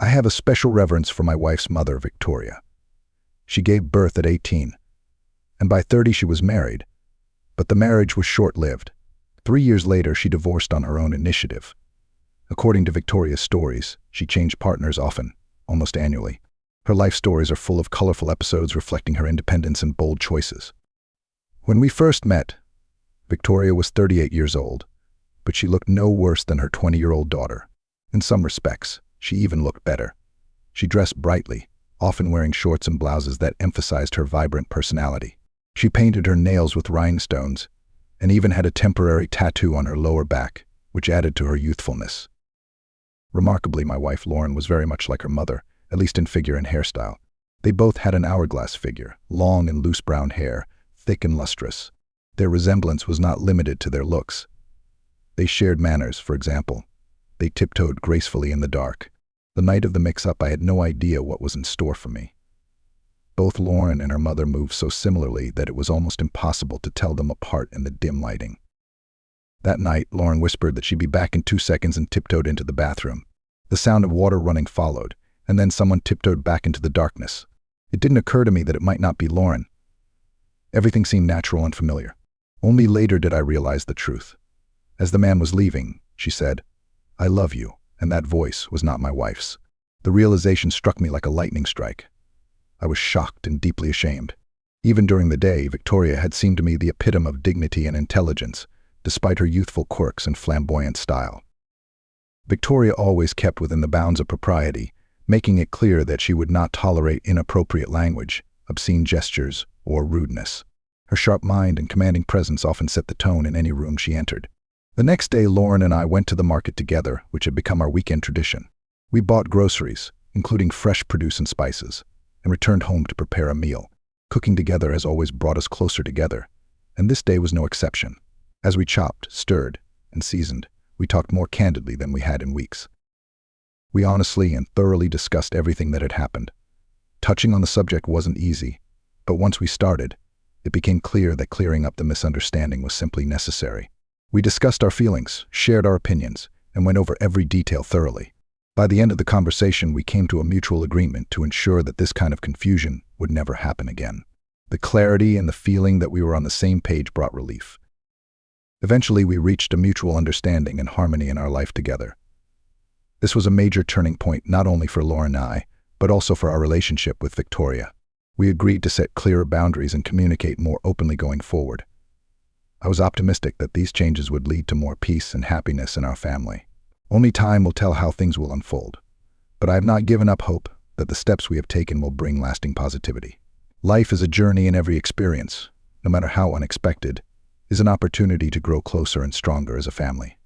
I have a special reverence for my wife's mother, Victoria. She gave birth at 18, and by 30 she was married, but the marriage was short-lived. 3 years later, she divorced on her own initiative. According to Victoria's stories, she changed partners often, almost annually. Her life stories are full of colorful episodes reflecting her independence and bold choices. When we first met, Victoria was 38 years old, but she looked no worse than her 20-year-old daughter. In some respects, she even looked better. She dressed brightly, often wearing shorts and blouses that emphasized her vibrant personality. She painted her nails with rhinestones and even had a temporary tattoo on her lower back, which added to her youthfulness. Remarkably, my wife Lauren was very much like her mother, at least in figure and hairstyle. They both had an hourglass figure, long and loose brown hair, thick and lustrous. Their resemblance was not limited to their looks. They shared manners, for example. They tiptoed gracefully in the dark. The night of the mix-up, I had no idea what was in store for me. Both Lauren and her mother moved so similarly that it was almost impossible to tell them apart in the dim lighting. That night, Lauren whispered that she'd be back in 2 seconds and tiptoed into the bathroom. The sound of water running followed, and then someone tiptoed back into the darkness. It didn't occur to me that it might not be Lauren. Everything seemed natural and familiar. Only later did I realize the truth. As the man was leaving, she said, "I love you," and that voice was not my wife's. The realization struck me like a lightning strike. I was shocked and deeply ashamed. Even during the day, Victoria had seemed to me the epitome of dignity and intelligence, despite her youthful quirks and flamboyant style. Victoria always kept within the bounds of propriety, making it clear that she would not tolerate inappropriate language, obscene gestures, or rudeness. Her sharp mind and commanding presence often set the tone in any room she entered. The next day, Lauren and I went to the market together, which had become our weekend tradition. We bought groceries, including fresh produce and spices, and returned home to prepare a meal. Cooking together has always brought us closer together, and this day was no exception. As we chopped, stirred, and seasoned, we talked more candidly than we had in weeks. We honestly and thoroughly discussed everything that had happened. Touching on the subject wasn't easy, but once we started, it became clear that clearing up the misunderstanding was simply necessary. We discussed our feelings, shared our opinions, and went over every detail thoroughly. By the end of the conversation, we came to a mutual agreement to ensure that this kind of confusion would never happen again. The clarity and the feeling that we were on the same page brought relief. Eventually, we reached a mutual understanding and harmony in our life together. This was a major turning point not only for Lauren and I, but also for our relationship with Victoria. We agreed to set clearer boundaries and communicate more openly going forward. I was optimistic that these changes would lead to more peace and happiness in our family. Only time will tell how things will unfold, but I have not given up hope that the steps we have taken will bring lasting positivity. Life is a journey, and every experience, no matter how unexpected, is an opportunity to grow closer and stronger as a family.